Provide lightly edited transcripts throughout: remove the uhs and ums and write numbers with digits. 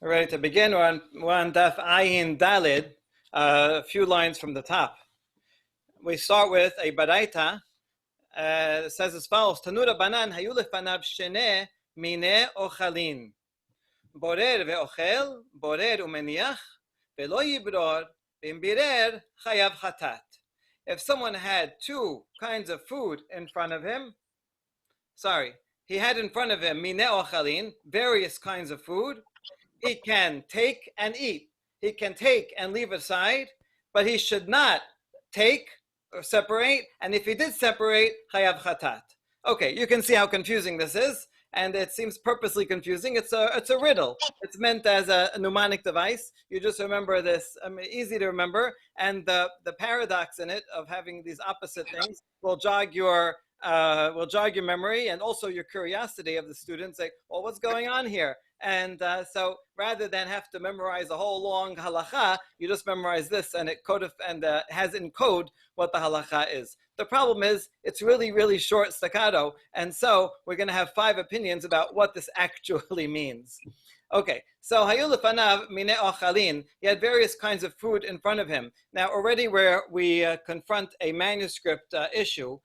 We're ready to begin. We're on Daf Ayin Dalid, a few lines from the top. We start with a Baraita. It says as follows: Tanura banan hayu lefanav shene mine ochalin. Borer ve'ochel, borer umeniach, ve'lo yibror, v'imbirer chayav chatat. If someone had two kinds of food in front of him, he had in front of him mine ochalin, various kinds of food. He can take and eat. He can take and leave aside, but he should not take or separate. And if he did separate, chayav chatat. Okay, you can see how confusing this is, and it seems purposely confusing. It's a riddle. It's meant as a mnemonic device. You just remember this, easy to remember, and the paradox in it of having these opposite things will jog your memory and also your curiosity of the students. Like, well, what's going on here? And so rather than have to memorize a whole long halacha, you just memorize this, and it has in code what the halacha is. The problem is it's really, really short staccato, and so we're going to have 5 opinions about what this actually means. Okay, so hayu lefanav mine ochalin. He had various kinds of food in front of him. Now already we confront a manuscript issue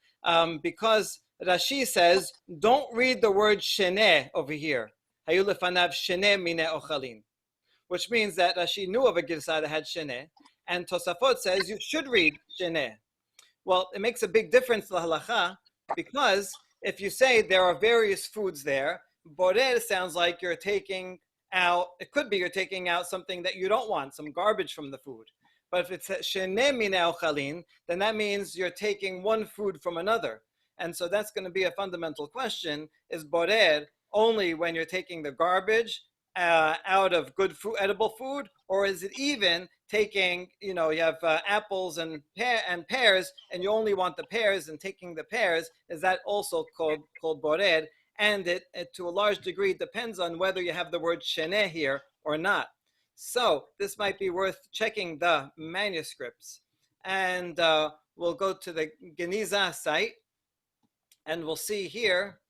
because Rashi says don't read the word shene over here. Hayu lefanav shene mine ochalin, which means that Rashi knew of a girsah that had shene, and Tosafot says you should read shene. Well, it makes a big difference to the halacha, because if you say there are various foods there, borer sounds like you're taking out, it could be you're taking out something that you don't want, some garbage from the food. But if it's shene mine ochalin, then that means you're taking one food from another. And so that's going to be a fundamental question, is borer only when you're taking the garbage out of good food, edible food, or is it even taking, you have apples and pears, and you only want the pears and taking the pears? Is that also called borer? And it to a large degree depends on whether you have the word shene here or not. So this might be worth checking the manuscripts. And we'll go to the Geniza site, and we'll see here,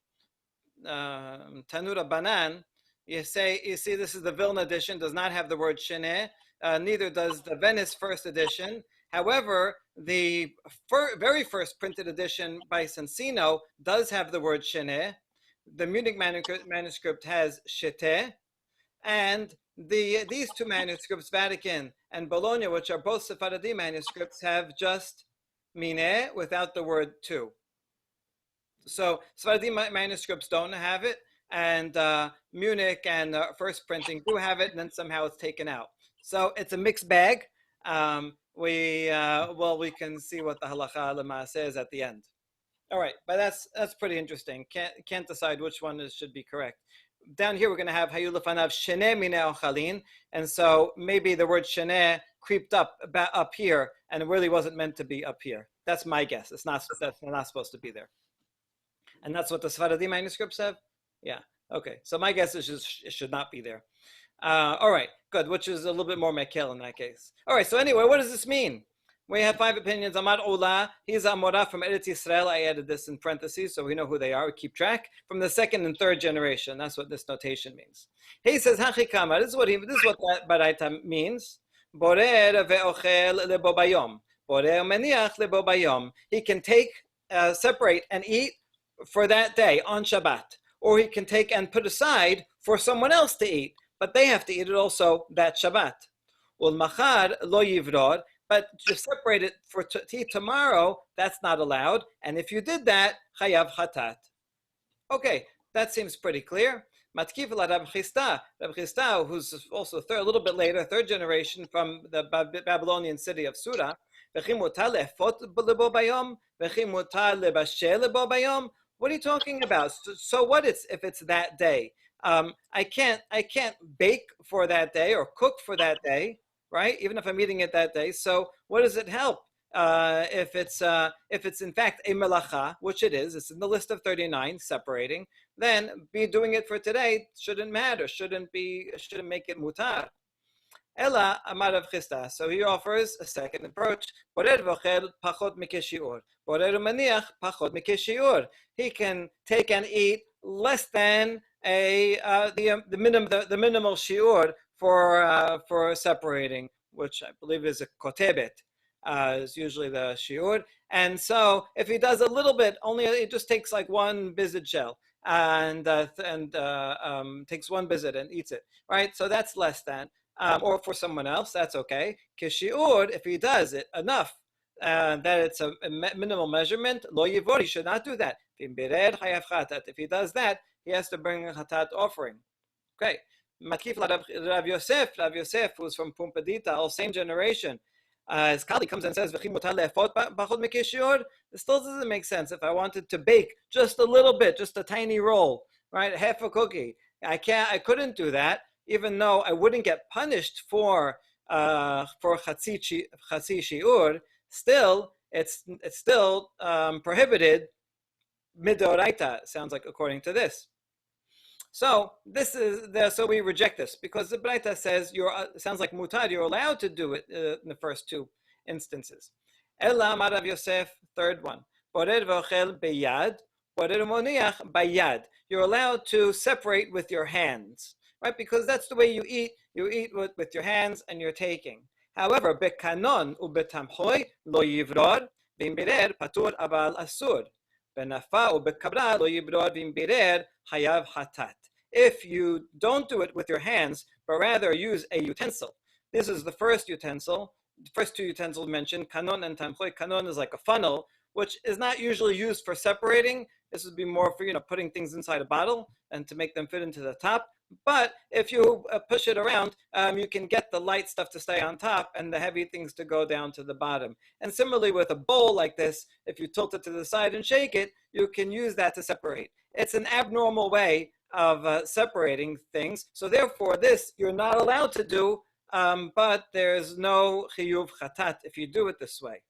Tanura Banan, you see this is the Vilna edition, does not have the word shene, neither does the Venice first edition. However, the very first printed edition by Sensino does have the word shene. The Munich manuscript has shete, and these 2 manuscripts, Vatican and Bologna, which are both Sephardi manuscripts, have just mine without the word tu. So Sephardi manuscripts don't have it, and Munich and first printing do have it, and then somehow it's taken out. So it's a mixed bag. We can see what the halacha l'maaseh is at the end. All right, but that's pretty interesting. Can't decide which one should be correct. Down here we're going to have hayu lefanav shene mine ochalin, and so maybe the word shene creeped up here, and it really wasn't meant to be up here. That's my guess. That's not supposed to be there. And that's what the Sephardi manuscripts have? Yeah, okay. So my guess is it should not be there. All right, good, which is a little bit more mekel in that case. All right, so anyway, what does this mean? We have 5 opinions. Amar Ola, he's Amorah from Eretz Yisrael. I added this in parentheses so we know who they are. We keep track. From the 2nd and 3rd generation. That's what this notation means. He says, Hachikama, this is what that Baraita means. Borer ve'ochel lebo bayom. Borer meniach lebo bayom. He can take, separate, and eat for that day on Shabbat. Or he can take and put aside for someone else to eat, but they have to eat it also that Shabbat. Ulmachar lo yivror, but to separate it for to eat tomorrow, that's not allowed. And if you did that, chayav chatat. Okay, that seems pretty clear. Matkif la Rab Chisda, who's also a little bit later, 3rd generation from the Babylonian city of Sura. What are you talking about? So what if it's that day? I can't bake for that day or cook for that day, right? Even if I'm eating it that day. So what does it help if it's in fact a melacha, which it is? It's in the list of 39 separating. Then be doing it for today shouldn't matter. Shouldn't make it mutar. Ella amar Rav Chisda. So he offers a second approach. Borer v'ochel pachot mikeshiur. Borer umeniach pachot mikeshiur. He can take and eat less than the minimal shiur for separating, which I believe is a kotebet, is usually the shiur. And so if he does a little bit, only it just takes like one bizit shell and takes one bizit and eats it, right? So that's less than. Or for someone else, that's okay. Kishiur, if he does it enough, that it's a minimal measurement, lo yivor, he should not do that. If he does that, he has to bring a chatat offering. Okay. Matkif Rav Yosef. Rav Yosef, who's from Pumpadita, all same generation. His colleague comes and says, this still doesn't make sense. If I wanted to bake just a little bit, just a tiny roll, right, half a cookie, I couldn't do that, even though I wouldn't get punished for chatzi shiur. Still, it's still prohibited midoraita. Sounds like according to this. So so we reject this because the Braita says sounds like mutar. You're allowed to do it in the first two instances. Ela Amar Rav Yosef, third one. Borer v'ochel beyad, borer moniach bayad. You're allowed to separate with your hands, right? Because that's the way you eat. You eat with your hands and you're taking. However, bekanon ubetamchoy lo yivror v'imbirer patur aval asur. If you don't do it with your hands, but rather use a utensil. This is the first utensil. The first two utensils mentioned, kanon and tamchoy. Kanon is like a funnel, which is not usually used for separating. This would be more for putting things inside a bottle and to make them fit into the top. But if you push it around, you can get the light stuff to stay on top and the heavy things to go down to the bottom. And similarly with a bowl like this, if you tilt it to the side and shake it, you can use that to separate. It's an abnormal way of separating things. So therefore, this you're not allowed to do, but there's no chiyuv chatat if you do it this way.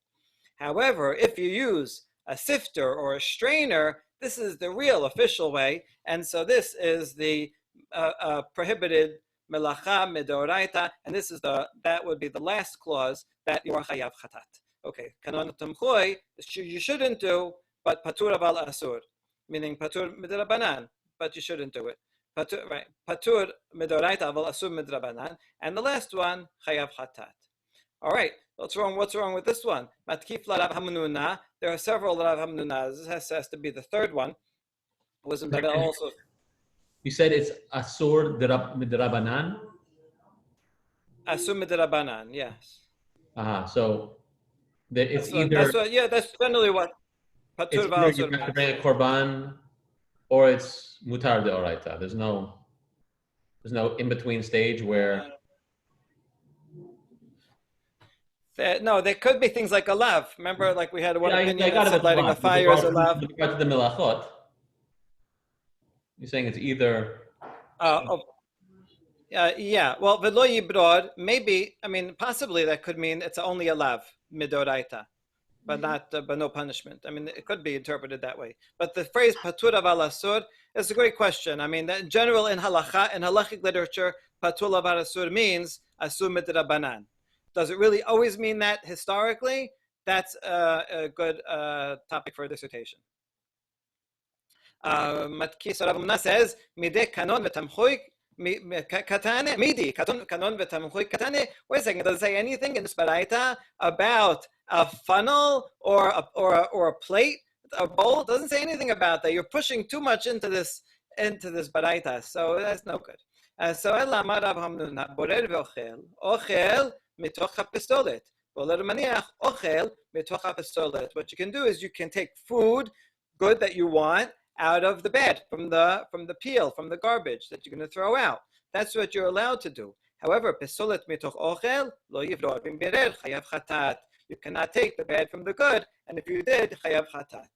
However, if you use a sifter or a strainer, this is the real official way. And so this is the prohibited melacha midoraita, and that would be the last clause that you are chayav chatat. Okay, kanon tamchoy, you shouldn't do, but patur aval asur, meaning patur midrabanan, but you shouldn't do it. Patur midoraita aval asur midrabanan, and the last one chayav chatat. All right, what's wrong with this one? Matkif Rav Hamnuna. There are several Rav Hamnunas. This has to be the third one. Wasn't that also? You said it's asur midrabanan? Asur midrabanan, yes. So it's either... That's generally what... It's either you have to bring a korban or it's mutar deoraita. There's no in-between stage where... No, there could be things like a lav. Remember, like we had one opinion that said lighting a fire is a lav. With regard to the melachot, you're saying it's either... yeah. Well, v'lo yibrod, maybe, possibly that could mean it's only a lav, midoraita, but no punishment. It could be interpreted that way. But the phrase patur aval asur is a great question. In general, in halachic literature, patur aval asur means asur midrabanan. Does it really always mean that historically? That's a good topic for a dissertation. Matkis Rav Hamnuna says, "Mideh kanon v'tamchoy katane midi kanon v'tamchoy katane." Wait a second. Does it say anything in this baraita about a funnel or a plate, a bowl? It doesn't say anything about that. You're pushing too much into this baraita, so that's no good. So Ela Amar Rav Hamnuna, borer v'ochel mitoch hapistolet. Borer maniach ochel mitoch hapistolet. What you can do is you can take food, good that you want, out of the bed, from the peel, from the garbage that you're going to throw out. That's what you're allowed to do. However, pistolet mitoch ochel lo yivror bimbirer chayav chatat. You cannot take the bad from the good, and if you did, chayav chatat.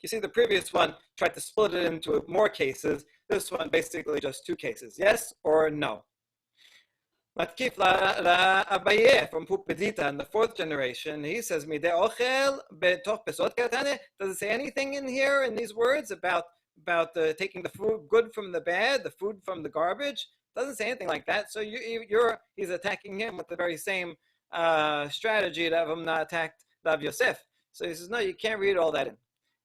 You see, the previous one tried to split it into more cases. This one basically just two cases, yes or no. Matkif Abaye from Pupedita in the fourth generation, he says, Mideh ochel betoch pesot katane. Does it say anything in here in these words about taking the food good from the bad, the food from the garbage? Doesn't say anything like that. So he's attacking him with the very same strategy that Rav Hamnuna attacked Rav Yosef. So he says, no, you can't read all that in.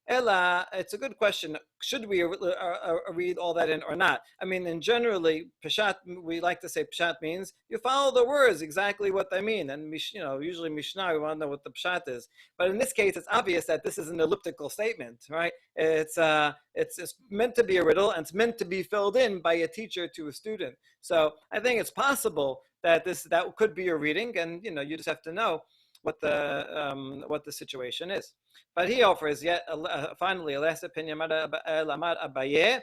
Ella, it's a good question. Should we read all that in or not? I mean, in generally, Peshat, we like to say Peshat means you follow the words exactly what they mean. And, usually Mishnah, we want to know what the Peshat is. But in this case, it's obvious that this is an elliptical statement, right? It's meant to be a riddle, and it's meant to be filled in by a teacher to a student. So I think it's possible that that could be a reading, and you just have to know what the situation is. But he offers yet finally a last opinion. Lamar Abaye,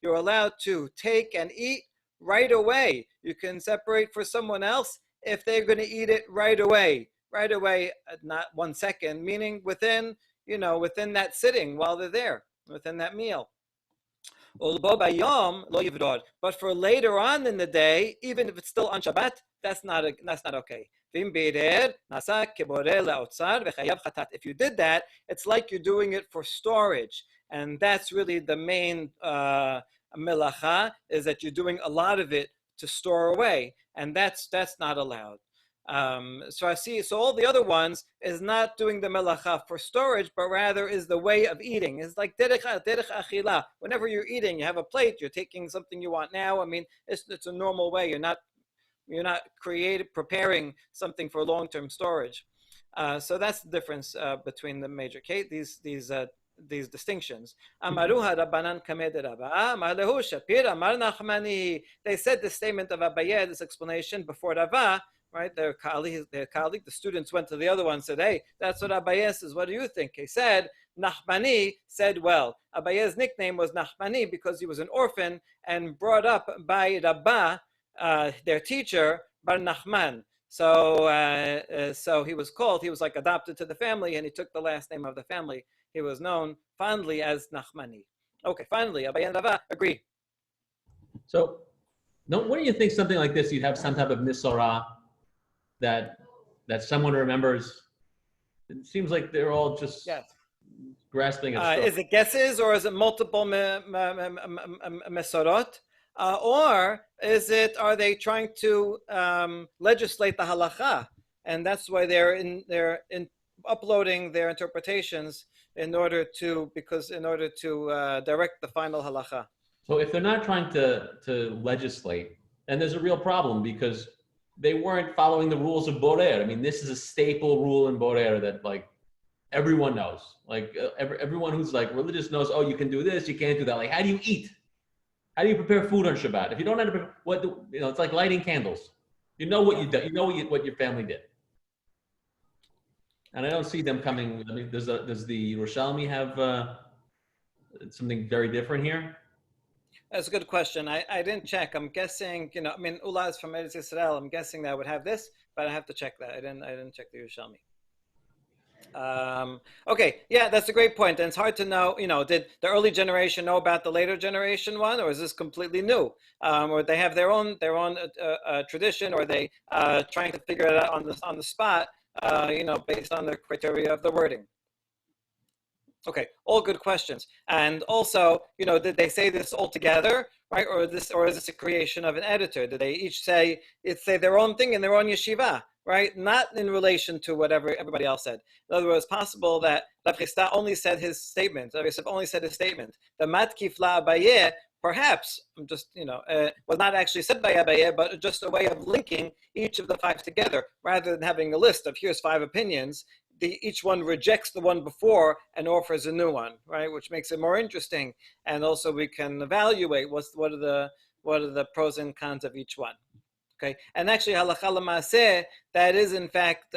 you're allowed to take and eat right away. You can separate for someone else if they're going to eat it right away. Right away, not 1 second, meaning within that sitting while they're there, within that meal. But for later on in the day, even if it's still on Shabbat, that's not okay. If you did that, it's like you're doing it for storage, and that's really the main melacha, is that you're doing a lot of it to store away, and that's not allowed. So all the other ones is not doing the melacha for storage, but rather is the way of eating. It's like derech achila. Whenever you're eating, you have a plate, you're taking something you want now. I mean, it's a normal way. You're not preparing something for long-term storage. So that's the difference between the major case, these distinctions. Amaruha Rabbanan Kamed Rabba, Malehu Shapir, Amar Nachmani. They said the statement of Abaye, this explanation before Rava. Right, their colleague, the students went to the other one and said, "Hey, that's what Abaye says. What do you think?" He said, Nachmani said, "Well, Abaye's nickname was Nachmani because he was an orphan and brought up by Rabbah, their teacher, Bar Nachman. So he was like adopted to the family, and he took the last name of the family. He was known fondly as Nachmani." Okay, finally, Abaye and Rava agree. So, what do you think? Something like this, you'd have some type of nisara that someone remembers. It seems like they're all just grasping at straws. Is it guesses, or is it multiple mesorot, or are they trying to legislate the halacha, and that's why they're uploading their interpretations in order to direct the final halacha. So if they're not trying to legislate, then there's a real problem, because they weren't following the rules of Borer. I mean, this is a staple rule in Borer that like everyone knows. Like everyone who's like religious knows. Oh, you can do this, you can't do that. Like, how do you eat? How do you prepare food on Shabbat? If you don't know it's like lighting candles. You know what you do. You know what your family did. And I don't see them coming. I mean, does the Yerushalmi have something very different here? That's a good question. I didn't check. I'm guessing, Ula is from Eretz Yisrael. I'm guessing that I would have this, but I have to check that. I didn't check the Yerushalmi. Okay, yeah, that's a great point. And it's hard to know, did the early generation know about the later generation one, or is this completely new? Or they have their own tradition, or are they trying to figure it out on the spot, based on the criteria of the wording? Okay, all good questions. And also, did they say this all together, right? Or is this a creation of an editor? Did they each say their own thing in their own yeshiva, right? Not in relation to whatever everybody else said. In other words, possible that Rav Chisda only said his statement. Rav Yosef only said his statement. The matkif la Abaye, perhaps, was not actually said by Abaye, but just a way of linking each of the five together, rather than having a list of here's 5 opinions. Each one rejects the one before and offers a new one, right? Which makes it more interesting, and also we can evaluate what are the pros and cons of each one. Okay, and actually halacha l'maaseh, that is in fact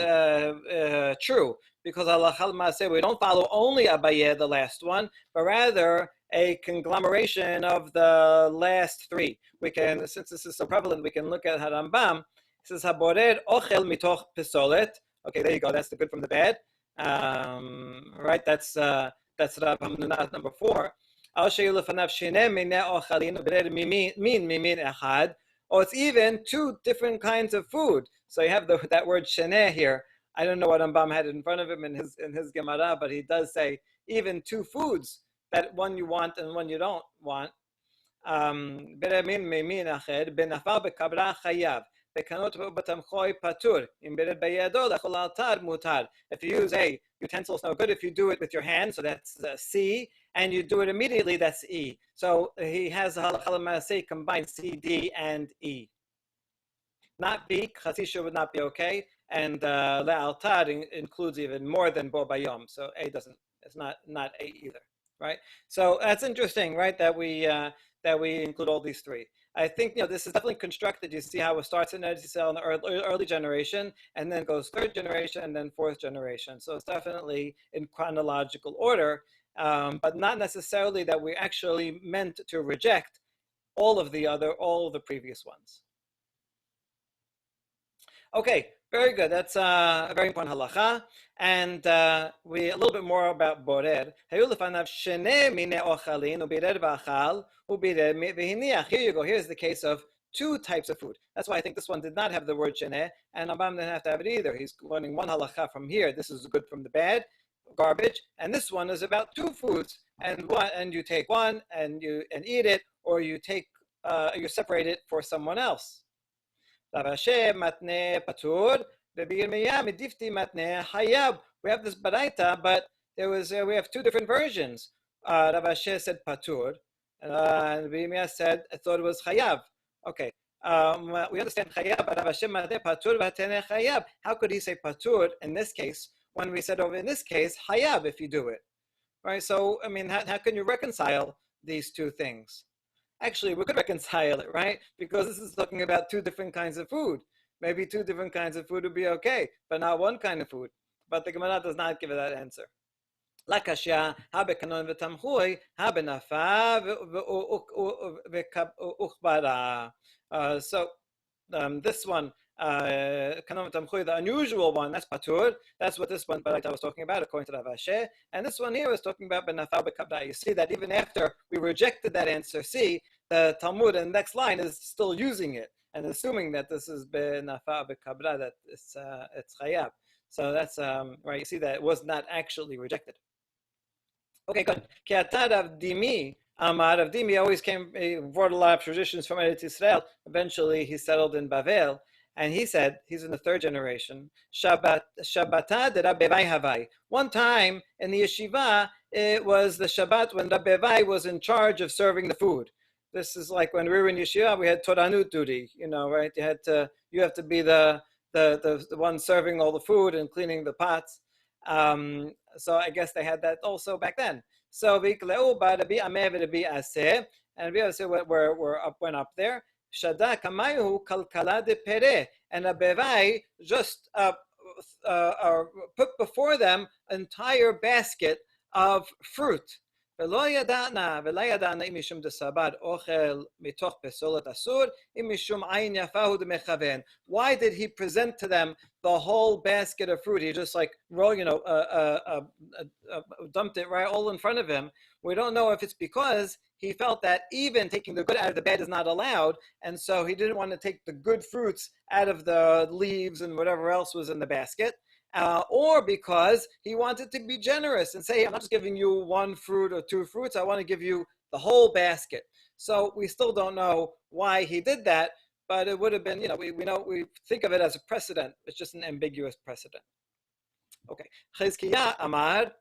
true, because halacha l'maaseh we don't follow only Abaye, the last one, but rather a conglomeration of the last 3. We can, since this is so prevalent, we can look at Harambam. It says haborer ochel mitoch pisolet. Okay, there you go. That's the good from the bad. Right, that's Rav Hamnuna number 4. Or it's even 2 different kinds of food. So you have that word sheneh here. I don't know what Rambam had in front of him in his Gemara, but he does say even 2 foods, that one you want and one you don't want. bekanoto batamchoi patur. Imbedded bayado lechol altar mutar. If you use a utensil, it's no good. If you do it with your hand, so that's C, and you do it immediately, that's E. So he has halacha combined C, D, and E. Not B, chatzisha would not be okay, and le'altar includes even more than bo bayom. So A doesn't. It's not A either, right? So that's interesting, right? That we include all these three. I think this is definitely constructed. You see how it starts in Eretz Yisrael in the early generation, and then goes third generation, and then fourth generation. So it's definitely in chronological order, but not necessarily that we actually meant to reject all of the previous ones. Okay, very good. That's a very important halacha. And we a little bit more about borer. Here you go. Here's the case of two types of food. That's why I think this one did not have the word sheneh, and Abam didn't have to have it either. He's learning one halacha from here. This is good from the bad, garbage, and this one is about two foods. And you take one and eat it, or you separate it for someone else. We have this baraita, but we have two different versions. Rav Ashi said patur, and Bimya said I thought it was chayav. Okay, we understand chayav, but Rav Ashi matne patur v'atene chayav. How could he say patur in this case when we said over in this case chayav if you do it, right? So I mean, how can you reconcile these two things? Actually, we could reconcile it, right? Because this is talking about two different kinds of food. Maybe two different kinds of food would be okay, but not one kind of food. But the Gemara does not give it that answer. Lakashya, habekanon v'tamchui, habenafa v'uchbara. So this one, the unusual one, that's patur. That's what this one baraita was talking about, according to Rav Ashi. And this one here was talking about benafa b'kabda. You see that even after we rejected that answer C, the Talmud in the next line is still using it and assuming that this is benafa b'kabda, that it's chayav. So that's right. You see that it was not actually rejected. Okay, good. Kiatad of Dimi. Rav Dimi always he brought a lot of traditions from Eretz Yisrael. Eventually, he settled in Bavel, and he said he's in the third generation. Shabbata de Rabbi Havai. One time in the yeshiva, it was the Shabbat when Rabbi Vai was in charge of serving the food. This is like when we were in yeshiva, we had Toranut duty. Right? You have to be the one serving all the food and cleaning the pots. So I guess they had that also back then. So Vikleu ba Rabbi Ameh v'Rabbi Aseh, and Rabbi Aseh went up there. Shada kamayu kalkala de pere, and Rabbi Vai just put before them an entire basket of fruit. Why did he present to them the whole basket of fruit? He just dumped it right all in front of him. We don't know if it's because he felt that even taking the good out of the bad is not allowed, and so he didn't want to take the good fruits out of the leaves and whatever else was in the basket. Or because he wanted to be generous and say, I'm not just giving you one fruit or two fruits, I want to give you the whole basket. So we still don't know why he did that, but it would have been, we think of it as a precedent. It's just an ambiguous precedent. Okay. Chizkiah Amar,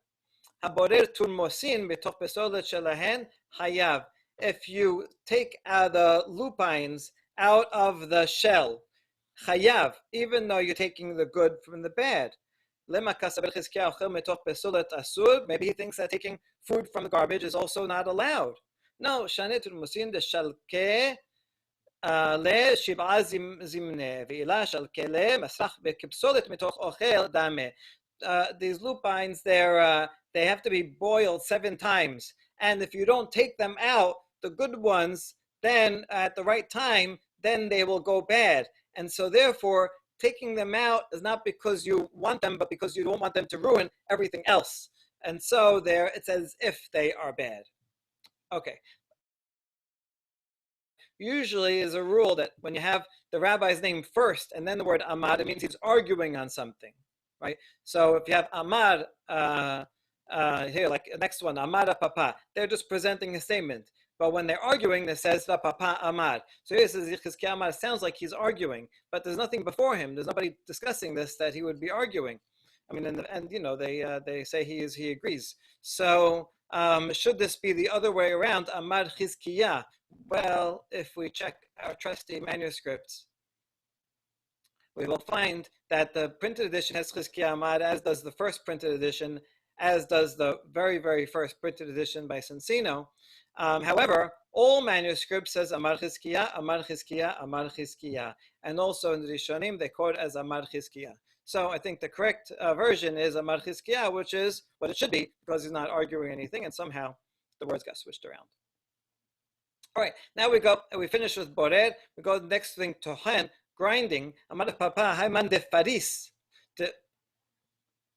Haborer Turmosin betoch besolet shelahen hayav. If you take the lupines out of the shell, chayav, even though you're taking the good from the bad. Maybe he thinks that taking food from the garbage is also not allowed. No, these lupines, they have to be boiled 7 times. And if you don't take them out, the good ones, then at the right time, then they will go bad. And so therefore, taking them out is not because you want them, but because you don't want them to ruin everything else. And so there, it's as if they are bad. Okay. Usually is a rule that when you have the rabbi's name first and then the word Amar, it means he's arguing on something, right? So if you have Amar, here, like the next one, Amar Papa, they're just presenting a statement. But when they're arguing, it says Papa Amad. So here it says Yechizkiah Amad. It sounds like he's arguing, but there's nothing before him. There's nobody discussing this that he would be arguing. I mean, and they say he agrees. So should this be the other way around? Amad Chizkiah. Well, if we check our trusty manuscripts, we will find that the printed edition has Chizkiah Amad, as does the first printed edition, as does the very, very first printed edition by Cincino. However, all manuscripts says Amar Chizkiah, Amar Chizkiah, Amar Chizkiah. And also in the Rishonim, they quote as Amar Chizkiah. So I think the correct version is Amar Chizkiah, which is what it should be, because he's not arguing anything, and somehow the words got switched around. All right, now we finish with Borer. We go to the next thing, Tochen, grinding. Amar Papa, Hayman de Faris.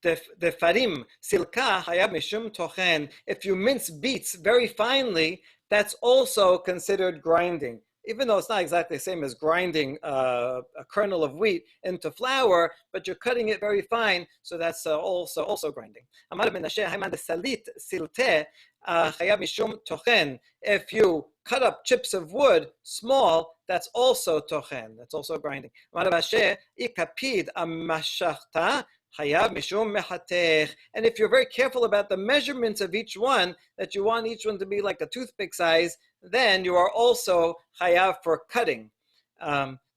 The farim silka hayab mishum tochen. If you mince beets very finely, that's also considered grinding. Even though it's not exactly the same as grinding a kernel of wheat into flour, but you're cutting it very fine, so that's also grinding. Amar ben Asher hayman de salit silte hayab mishum tochen. If you cut up chips of wood small, that's also tochen. That's also grinding. Amar ben Asher ikapid amashachta. And if you're very careful about the measurements of each one, that you want each one to be like a toothpick size, then you are also chayav for cutting.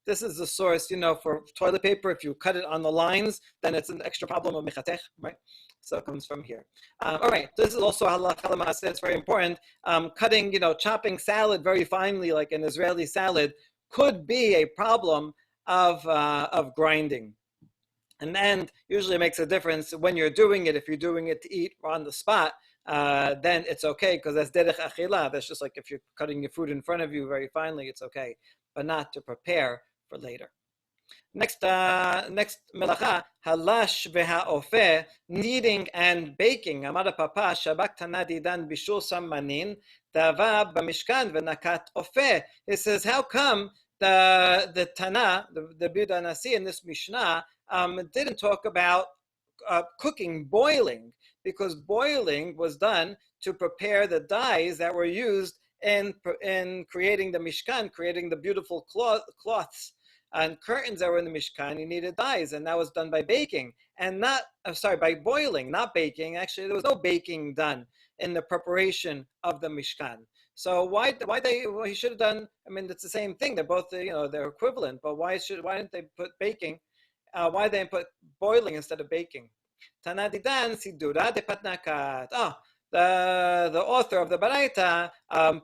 This is the source, for toilet paper. If you cut it on the lines, then it's an extra problem of mechatech, right? So it comes from here. All right, this is also halakha l'maaseh. It's very important. Cutting, chopping salad very finely, like an Israeli salad, could be a problem of grinding. And usually it makes a difference when you're doing it. If you're doing it to eat on the spot, then it's okay, because that's derech achila. That's just like if you're cutting your food in front of you very finely, it's okay, but not to prepare for later. Next melacha, halash v'ha'ofeh, kneading and baking. Amar Papa, Shabbat tanadidan bishul samanin, dava b'mishkan v'nakat ofeh. It says, how come the Tana, the Biuda Nasi in this Mishnah, didn't talk about cooking, boiling, because boiling was done to prepare the dyes that were used in creating the Mishkan, creating the beautiful cloths and curtains that were in the Mishkan. You needed dyes, and that was done by baking, and by boiling, not baking. Actually, there was no baking done in the preparation of the Mishkan. So he should have done? I mean, it's the same thing. They're both they're equivalent. But why didn't they put baking? Why they put boiling instead of baking? Tanadidan sidura de patnakat. The author of the Baraita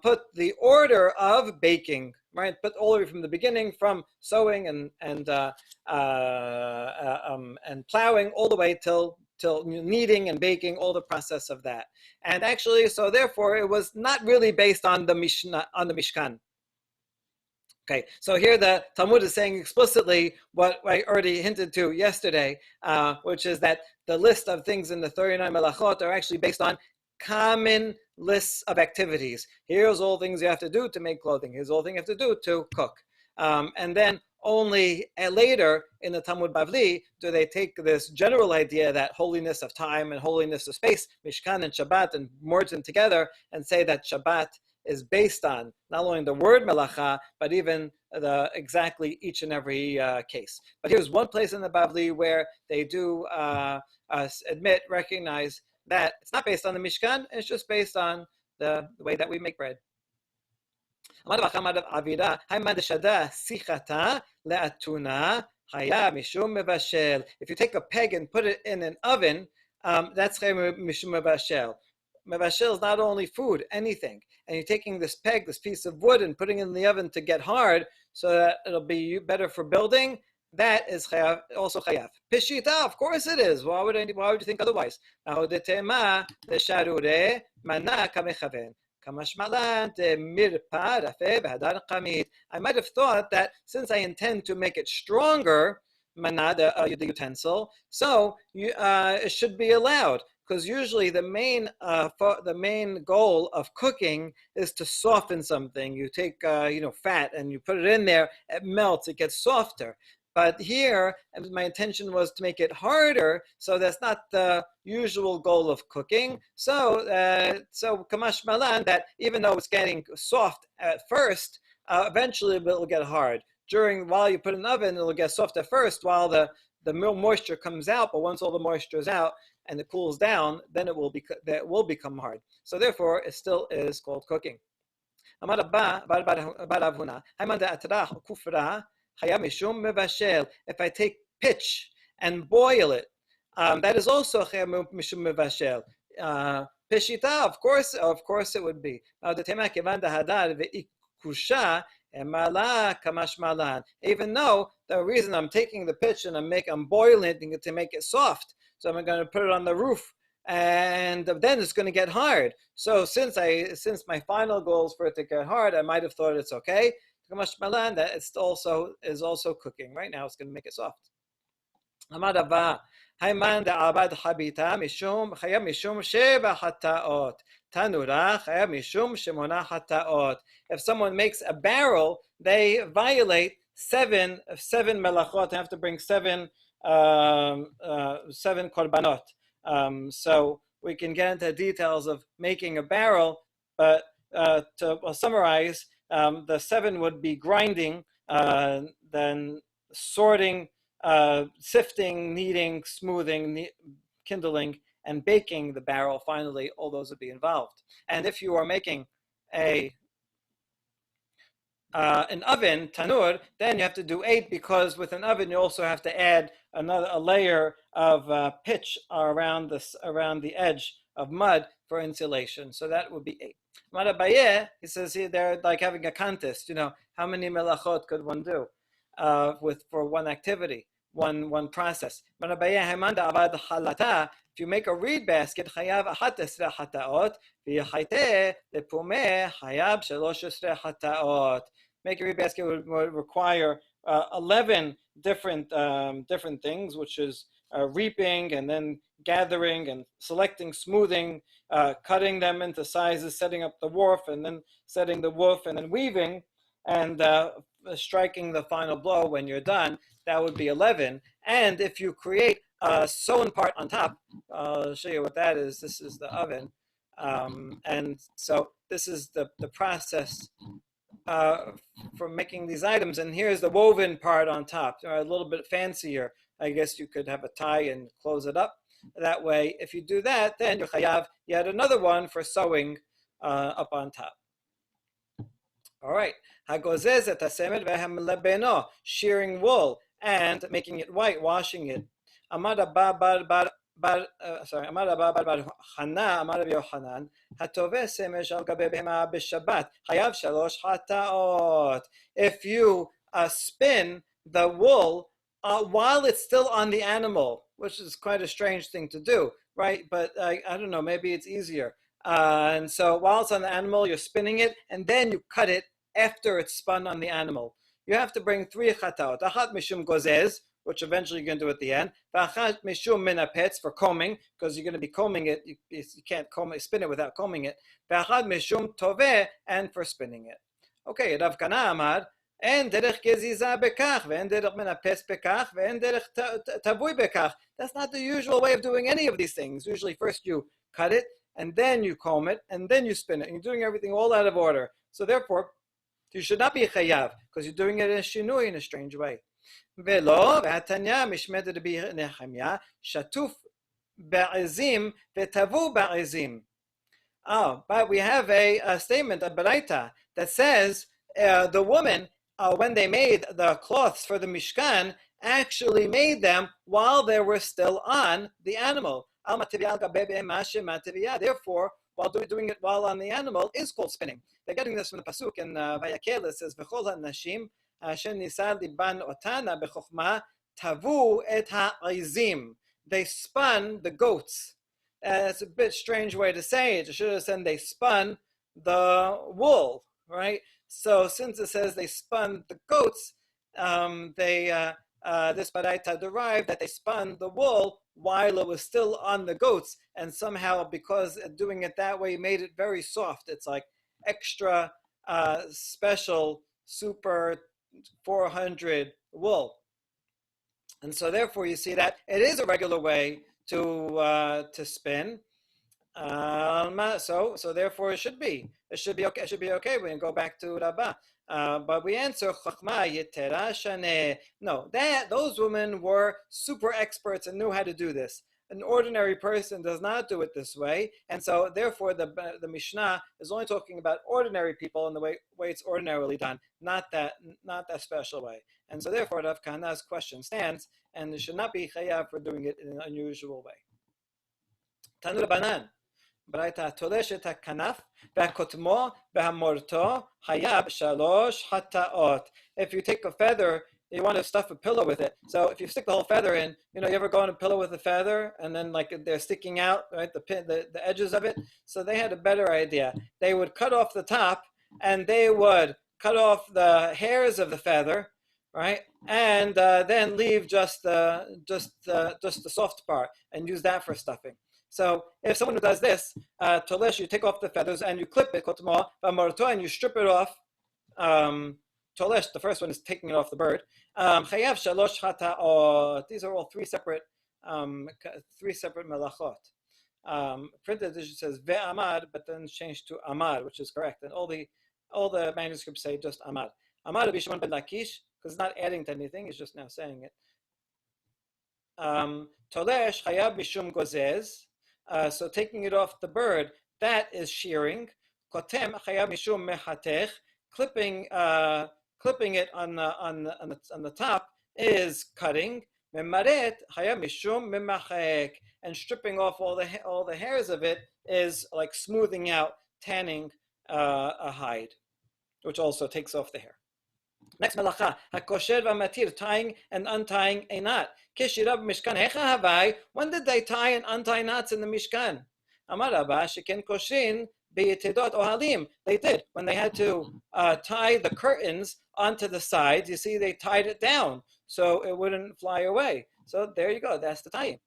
put the order of baking, right? Put all the way from the beginning, from sowing and plowing, all the way till kneading and baking, all the process of that. And actually, so therefore, it was not really based on the Mishnah, on the Mishkan. Okay, so here the Talmud is saying explicitly what I already hinted to yesterday, which is that the list of things in the 39 melachot are actually based on common lists of activities. Here's all things you have to do to make clothing. Here's all things you have to do to cook. And then only later in the Talmud Bavli do they take this general idea that holiness of time and holiness of space, Mishkan and Shabbat, and merge them together and say that Shabbat is based on not only the word melacha, but even exactly each and every case. But here's one place in the Bavli where they do recognize that it's not based on the Mishkan, it's just based on the way that we make bread. If you take a peg and put it in an oven, that's mishum mevashel. Mevashel is not only food, anything. And you're taking this peg, this piece of wood, and putting it in the oven to get hard so that it'll be better for building. That is chayav, also chayav. Pishita, of course it is. Why would you think otherwise? I might have thought that since I intend to make it stronger, the utensil, so it should be allowed. Because usually the main goal of cooking is to soften something. You take fat and you put it in there, it melts, it gets softer. But here, my intention was to make it harder, so that's not the usual goal of cooking. So kamash malan, that even though it's getting soft at first, eventually it will get hard. While you put it in the oven, it'll get soft at first while the moisture comes out. But once all the moisture is out and it cools down, then it will become hard. So therefore, it still is called cooking. אמר רבא בר רב הונא, היימן דאתרח כופרה חיה משום מבשל. If I take pitch and boil it, that is also חיה משום מבשel. Peshita, of course it would be. דתמה כיוון דהדר ואיכושה mala kamash malan. Even though the reason I'm taking the pitch and I'm boiling it to make it soft, so I'm going to put it on the roof, and then it's going to get hard. So since my final goal is for it to get hard, I might have thought it's okay. Kamash malan, that it's also cooking. Right now, it's going to make it soft. Amar Rava, hayman da'abad habita mishum chaya mishum sheba hataot. Tanura chaya mishum shemona hataot. If someone makes a barrel, they violate seven melachot. They have to bring seven korbanot. So we can get into details of making a barrel, but to summarize, the seven would be grinding, then sorting, sifting, kneading, smoothing, kindling, and baking the barrel. Finally, all those would be involved. And if you are making an oven, tanur, then you have to do 8, because with an oven you also have to add a layer of pitch around the edge of mud for insulation. So that would be 8. Marabaye, he says here they're like having a contest. How many melachot could one do for one activity, one process. Marabaye haimanda avad halata. If you make a reed basket, chayav achat esrei hataot, v'yachaiteh lepumeh chayav shalosh esrei hataot. Make a reed basket would require 11 different things, which is reaping and then gathering and selecting, smoothing, cutting them into sizes, setting up the woof, and then setting the woof, and then weaving, and striking the final blow when you're done. That would be 11. And if you create a sewn part on top, I'll show you what that is. This is the oven. And so this is the process for making these items. And here's the woven part on top, a little bit fancier. I guess you could have a tie and close it up. That way, if you do that, then you're chayav yet another one for sewing up on top. All right. Hagozez et hasemed vehem lebeno, shearing wool and making it white, washing it. Amar Rabba bar Chana, Amar Rabbi Yochanan, Hatove semesh al gabe behema b'Shabbat, chayav shalosh hataot. If you spin the wool while it's still on the animal, which is quite a strange thing to do, right? But I don't know, maybe it's easier. And so while it's on the animal, you're spinning it, and then you cut it after it's spun on the animal. You have to bring 3 chataot. Achat mishum gozez, which eventually you're going to do at the end. V'achat mishum minapetz, for combing, because you're going to be combing it. You can't spin it without combing it. V'achat mishum toveh, and for spinning it. Okay, Rav Kana Amar, אין דרך גזיזה בכך, ואין דרך מנפס בכך, ואין דרך תבוי בכך. That's not the usual way of doing any of these things. Usually first you cut it, and then you comb it, and then you spin it. And you're doing everything all out of order. So therefore, you should not be chayav, because you're doing it in a shinui, in a strange way. ולא, והתניא משמד רבי נחמיה, שטוף בעזים ותבו בעזים. Oh, but we have a statement, a baraita, that says the woman, when they made the cloths for the Mishkan, actually made them while they were still on the animal. Therefore, while doing it while on the animal is called spinning. They're getting this from the pasuk in Vayakel. It says, "V'chol ha'nashim asher nisa liban otana bechokma tavu et ha'izim." They spun the goats. It's a bit strange way to say it. I should have said they spun the wool, right? So since it says they spun the goats, this baraita derived that they spun the wool while it was still on the goats, and somehow because doing it that way made it very soft. It's like extra special super 400 wool. And so therefore you see that it is a regular way to spin. So therefore it should be okay. It should be okay. We can go back to Rabbah. But we answer Chachma Yetera Shaneh. No, those women were super experts and knew how to do this. An ordinary person does not do it this way, and so therefore the Mishnah is only talking about ordinary people in the way it's ordinarily done, not that special way. And so therefore Rav Kahana's question stands, and it should not be chayav for doing it in an unusual way. Tanu Rabbanan. ברייתא תולש את הכנף והקוטמו והמורטו חייב 3 חטאות. If you take a feather, you want to stuff a pillow with it. So if you stick the whole feather in, you ever go on a pillow with a feather and then like they're sticking out, right, the edges of it. So they had a better idea. They would cut off the top and they would cut off the hairs of the feather, right, and then leave just the soft part and use that for stuffing. So if someone who does this, tolesh, you take off the feathers and you clip it, and you strip it off. Tolesh, the first one is taking it off the bird. Chayav 3 chataot. These are all three separate melachot. Printed edition says ve'amad, but then changed to amad, which is correct. And all the manuscripts say just amad. Amad Bishman ben Lakish, because it's not adding to anything; it's just now saying it. Tolesh chayav mishum gozez. So taking it off the bird, that is shearing. Kotem chayav mishum mehatech. Clipping it on the top is cutting. Memaret chayav mishum memachek. And stripping off all the hairs of it is like smoothing out, tanning a hide, which also takes off the hair. Next melacha, hakosher v'matir, tying and untying a knot. Kishirav mishkan hecha havai. When did they tie and untie knots in the mishkan? Amar Rabba sheken koshin b'yetidot ohalim. They did when they had to tie the curtains onto the sides. You see, they tied it down so it wouldn't fly away. So there you go. That's the tying.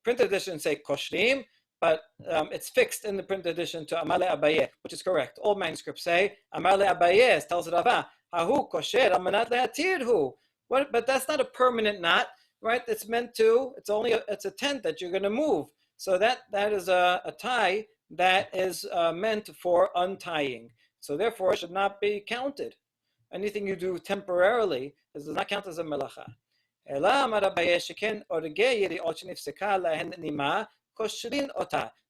Printed edition say koshrim, but it's fixed in the printed edition to Amale Abaye, which is correct. All manuscripts say Amale Abaye tells Rava, Hahu kosher amanat lehatirhu. But that's not a permanent knot, right? It's meant to. It's a tent that you're going to move. So that is a tie that is meant for untying. So therefore, it should not be counted. Anything you do temporarily does not count as a melacha.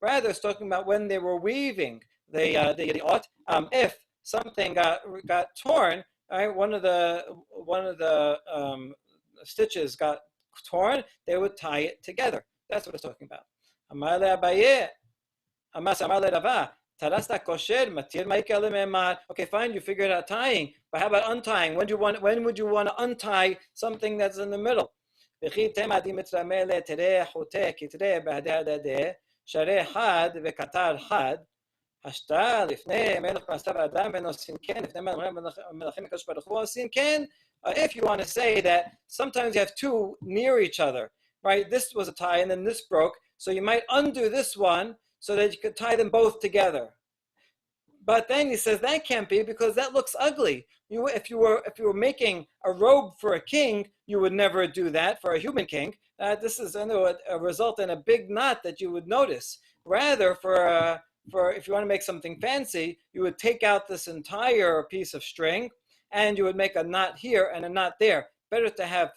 Rather, it's talking about when they were weaving the yediot. If something got torn, right, one of the stitches got torn, they would tie it together. That's what it's talking about. Amar le Abaye, Amar le Rava, Tarasta kosher matir ma'ikele me'emar. Okay, fine, you figured out tying, but how about untying? When would you want to untie something that's in the middle? וכי תמדי מתרמה לתראה חוטא כתראה בהדה הדדה, שרי חד וקטר חד, השתה לפני מלך פרסתיו האדם ונוספים כן, לפני מלכים הקדוש ברוך הוא עושים כן. If you want to say that sometimes you have two near each other, right? This was a tie and then this broke, so you might undo this one so that you could tie them both together. But then he says that can't be because that looks ugly. If you were making a robe for a king, you would never do that for a human king. This is a result in a big knot that you would notice. Rather, for if you want to make something fancy, you would take out this entire piece of string, and you would make a knot here and a knot there. Better to have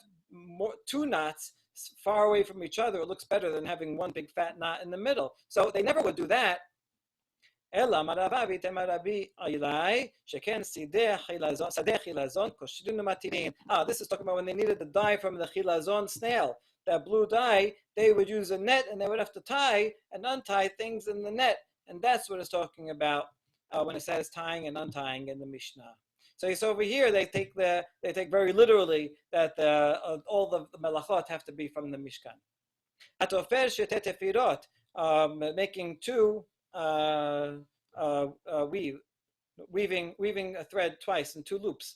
two knots far away from each other. It looks better than having one big fat knot in the middle. So they never would do that. This is talking about when they needed the dye from the chilazon snail. That blue dye, they would use a net and they would have to tie and untie things in the net. And that's what it's talking about when it says tying and untying in the Mishnah. So it's over here, they take very literally that all the melachot have to be from the Mishkan. Making two weaving a thread twice in two loops.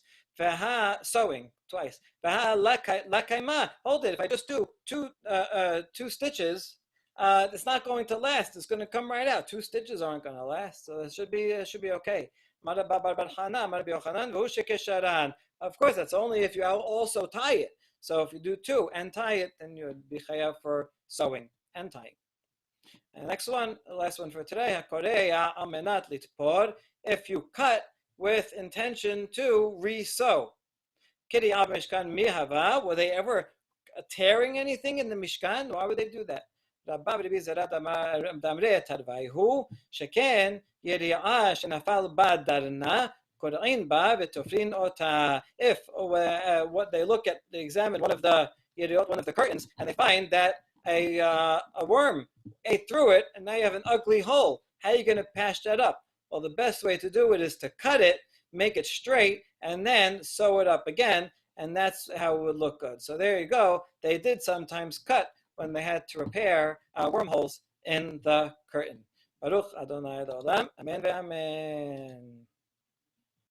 Sewing twice. Hold it. If I just do two stitches, it's not going to last. It's going to come right out. Two stitches aren't going to last, so it should be okay. Of course, that's only if you also tie it. So if you do two and tie it, then you would be chayav for sewing and tying. And the next one, the last one for today, hakoreya amenat litpor, if you cut with intention to re-sew. Kiri ab mishkan mihava, were they ever tearing anything in the Mishkan? Why would they do that? Rabba Rabbi Zerat Damre Tarvaihu, Sheken Yeri'ah Shenafal Badarna, Korain Ba Vitofrin Ota. If what they look at, they examine one of the Yeriot, one of the curtains, and they find that a worm ate through it, and now you have an ugly hole. How are you going to patch that up? Well, the best way to do it is to cut it, make it straight, and then sew it up again, and that's how it would look good. So there you go. They did sometimes cut when they had to repair wormholes in the curtain. Baruch Adonai Olam. Amen ve'amen.